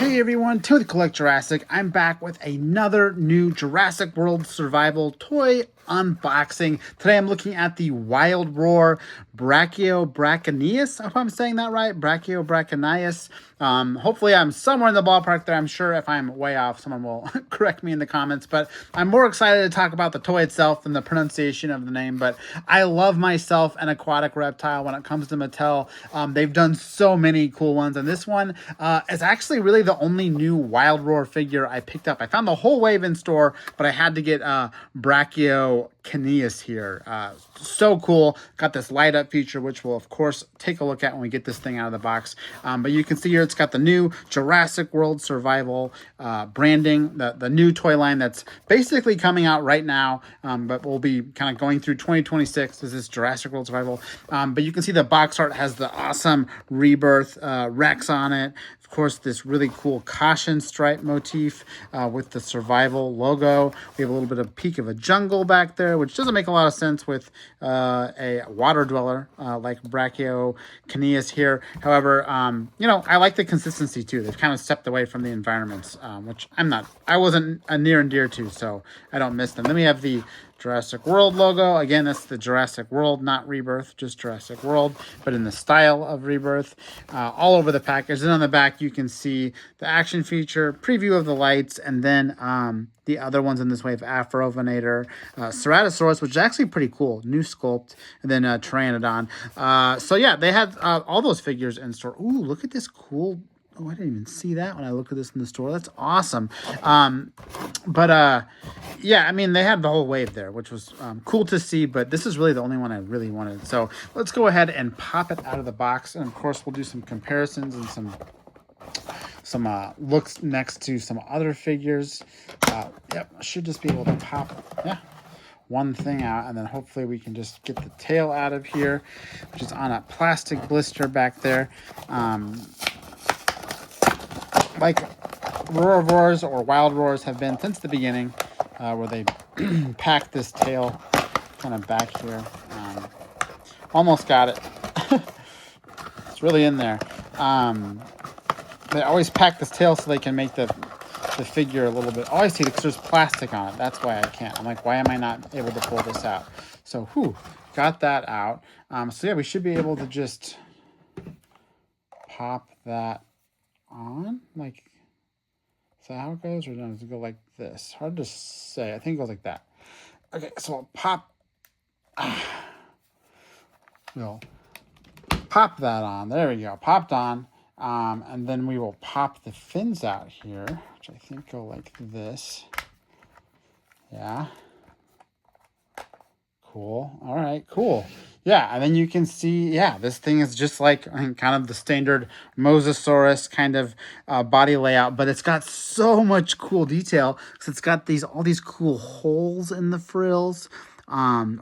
Hey everyone, Timothy Collect Jurassic. I'm back with another new Jurassic World Survival toy unboxing. Today I'm looking at the Wild Roar Brachauchenius. I hope I'm saying that right. Brachauchenius. Hopefully I'm somewhere in the ballpark there. I'm sure if I'm way off, someone will correct me in the comments. But I'm more excited to talk about the toy itself than the pronunciation of the name. But I love myself an aquatic reptile when it comes to Mattel. They've done so many cool ones. And this one is actually really the only new Wild Roar figure I picked up. I found the whole wave in store, but I had to get Brachauchenius here. So cool. Got this light up feature, which we'll of course take a look at when we get this thing out of the box. But you can see here it's got the new Jurassic World Survival branding, the new toy line that's basically coming out right now, but we'll be kind of going through 2026. This is Jurassic World Survival. But you can see the box art has the awesome Rebirth Rex on it. Of course, this really cool caution stripe motif with the survival logo. We have a little bit of peak of a jungle back there, which doesn't make a lot of sense with a water dweller like Brachauchenius here. However, I like the consistency too. They've kind of stepped away from the environments, which I wasn't near and dear to, so I don't miss them. Then we have the Jurassic World logo. Again, that's the Jurassic World, not Rebirth, just Jurassic World, but in the style of Rebirth. All over the package. Then on the back, you can see the action feature, preview of the lights, and then the other ones in this wave, Afrovenator, Ceratosaurus, which is actually pretty cool. New sculpt, and then Pteranodon. So yeah, they had all those figures in store. Ooh, look at this cool... Oh, I didn't even see that when I looked at this in the store. That's awesome. Yeah, I mean, they had the whole wave there, which was cool to see, but this is really the only one I really wanted. So let's go ahead and pop it out of the box. And of course, we'll do some comparisons and some looks next to some other figures. Yep, I should just be able to pop, one thing out, and then hopefully we can just get the tail out of here, which is on a plastic blister back there. Like Roar Roars or Wild Roars have been since the beginning, where they pack this tail kind of back here. Almost got it. It's really in there. They always pack this tail so they can make the figure a little bit... Oh, I see, because there's plastic on it. That's why I can't. I'm like, why am I not able to pull this out? So, got that out. So yeah, we should be able to just pop that on, like, is that how it goes, or does it go like this? Hard to say. I think it goes like that. Okay, so I'll pop we'll pop that on. There we go, popped on. And then we will pop the fins out here, which I think go like this. Yeah, cool. All right, cool. Yeah, and then you can see, this thing is just like kind of the standard Mosasaurus kind of body layout, but it's got so much cool detail because it's got all these cool holes in the frills. In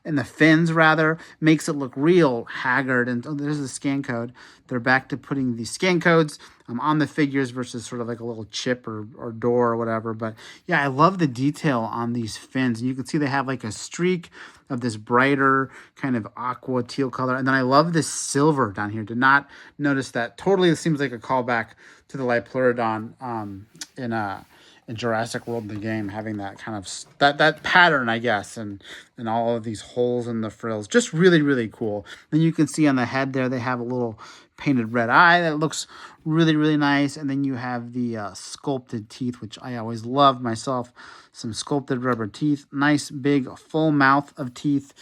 the fins rather, makes it look real haggard. And there's the scan code. They're back to putting the scan codes on the figures versus sort of like a little chip or door or whatever. But yeah, I love the detail on these fins. And you can see they have like a streak of this brighter kind of aqua teal color. And then I love this silver down here. Did not notice that. Totally seems like a callback to the Liopleurodon in Jurassic World, the game, having that kind of that pattern, I guess, and all of these holes in the frills. Just really, really cool. Then you can see on the head there, they have a little painted red eye that looks really, really nice. And then you have the sculpted teeth, which I always loved myself. Some sculpted rubber teeth. Nice, big, full mouth of teeth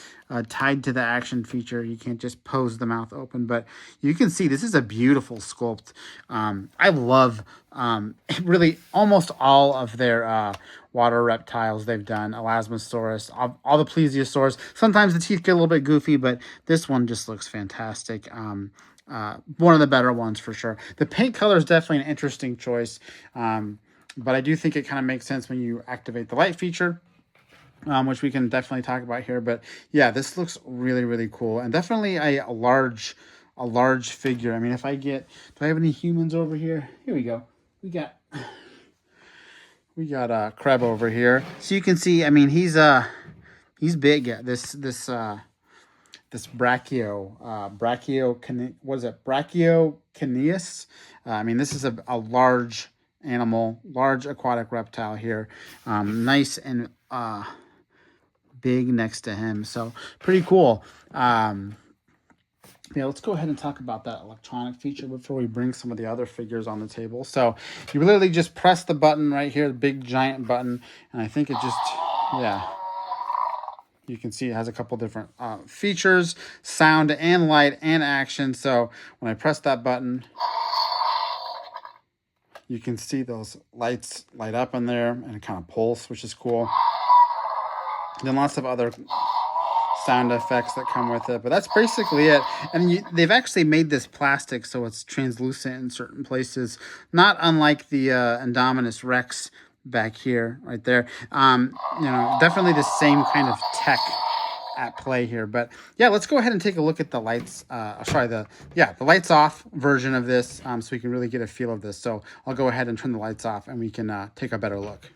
tied to the action feature. You can't just pose the mouth open, but you can see this is a beautiful sculpt. I love really almost all of their water reptiles they've done. Elasmosaurus, all the plesiosaurs. Sometimes the teeth get a little bit goofy, but this one just looks fantastic. One of the better ones for sure. The paint color is definitely an interesting choice, but I do think it kind of makes sense when you activate the light feature, which we can definitely talk about here. But yeah, this looks really, really cool, and definitely a large figure. I mean, do I have any humans over here? Here we go. We got Kreb over here, so you can see. I mean, he's big. Yeah, this this Brachauchenius. I mean, this is a large animal, large aquatic reptile here. Nice and big next to him. So pretty cool. Yeah, let's go ahead and talk about that electronic feature before we bring some of the other figures on the table. So you literally just press the button right here, the big giant button, and I think it just, yeah, you can see it has a couple different features, sound and light and action. So when I press that button, you can see those lights light up in there and kind of pulse, which is cool. Then lots of other sound effects that come with it, but that's basically it. And they've actually made this plastic so it's translucent in certain places, not unlike the Indominus Rex back here, right there. Definitely the same kind of tech at play here. But yeah, let's go ahead and take a look at the lights. The lights off version of this, so we can really get a feel of this. So I'll go ahead and turn the lights off, and we can take a better look.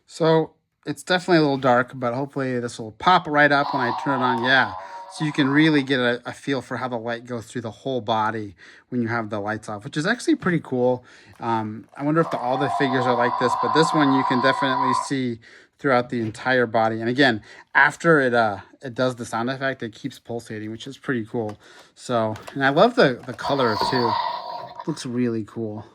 So it's definitely a little dark, but hopefully this will pop right up when I turn it on. Yeah, so you can really get a feel for how the light goes through the whole body when you have the lights off, which is actually pretty cool. I wonder if all the figures are like this, but this one you can definitely see throughout the entire body. And again, after it does the sound effect, it keeps pulsating, which is pretty cool. So, and I love the color too. It looks really cool.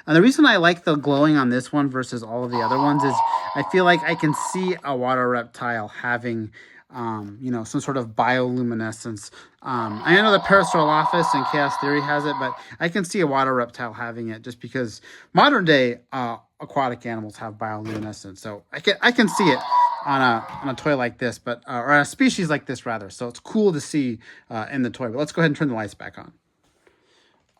And the reason I like the glowing on this one versus all of the other ones is I feel like I can see a water reptile having, some sort of bioluminescence. I know the Parasaurolophus and Chaos Theory has it, but I can see a water reptile having it just because modern day aquatic animals have bioluminescence. So I can see it on a toy like this, but or a species like this rather. So it's cool to see in the toy. But let's go ahead and turn the lights back on.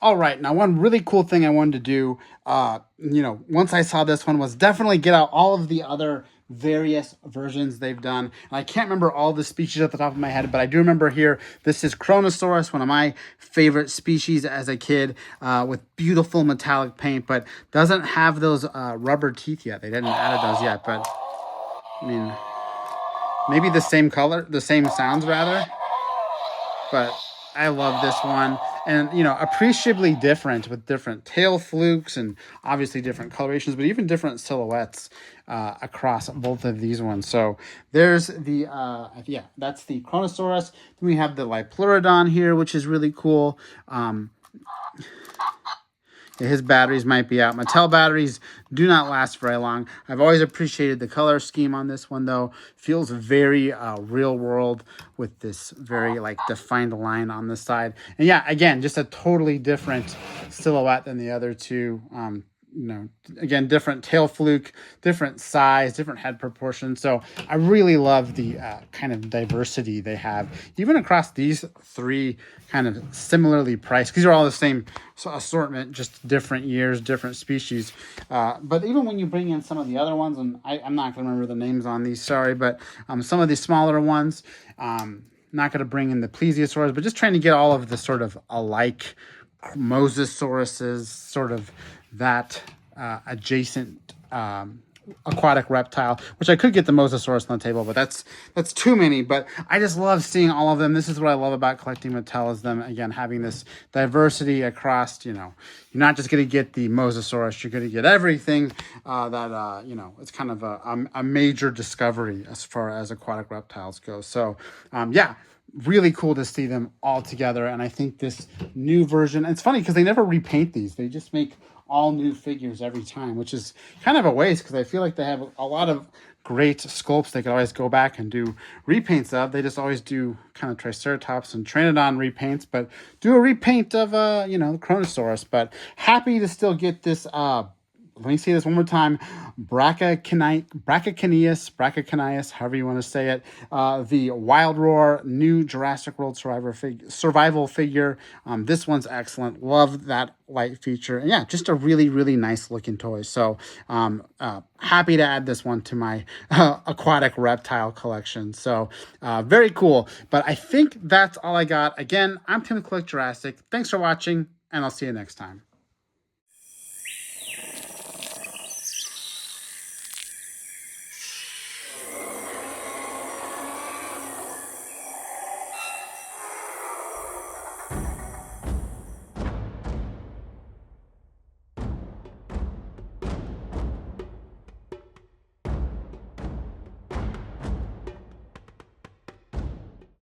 All right, now one really cool thing I wanted to do, once I saw this one was definitely get out all of the other various versions they've done. And I can't remember all the species at the top of my head, but I do remember here, this is Kronosaurus, one of my favorite species as a kid, with beautiful metallic paint, but doesn't have those rubber teeth yet. They didn't add those yet, but I mean, maybe the same color, the same sounds rather, but I love this one. And, appreciably different with different tail flukes and obviously different colorations, but even different silhouettes across both of these ones. So there's the, that's the Kronosaurus. Then we have the Liopleurodon here, which is really cool. His batteries might be out. Mattel batteries do not last very long. I've always appreciated the color scheme on this one, though. Feels very real world with this very defined line on the side. And yeah, again, just a totally different silhouette than the other two. Again, different tail fluke, different size, different head proportion. So I really love the kind of diversity they have, even across these three kind of similarly priced. These are all the same assortment, just different years, different species. But even when you bring in some of the other ones, and I'm not going to remember the names on these, sorry, but some of these smaller ones, not going to bring in the Plesiosaurs, but just trying to get all of the sort of alike Mosasauruses, sort of that adjacent aquatic reptile, which I could get the Mosasaurus on the table, but that's too many. But I just love seeing all of them. This is what I love about collecting Mattel, is them, again, having this diversity across, you're not just going to get the Mosasaurus, you're going to get everything it's kind of a major discovery as far as aquatic reptiles go. So, really cool to see them all together. And I think this new version, it's funny because they never repaint these. They just make all new figures every time, which is kind of a waste because I feel like they have a lot of great sculpts they could always go back and do repaints of. They just always do kind of Triceratops and Pteranodon repaints, but do a repaint of, the Kronosaurus. But happy to still get this, let me say this one more time, Brachauchenius, however you want to say it, the Wild Roar new Jurassic World Survival figure. This one's excellent. Love that light feature. And yeah, just a really, really nice looking toy. So happy to add this one to my aquatic reptile collection. So very cool. But I think that's all I got. Again, I'm Tim with Collect Jurassic. Thanks for watching, and I'll see you next time.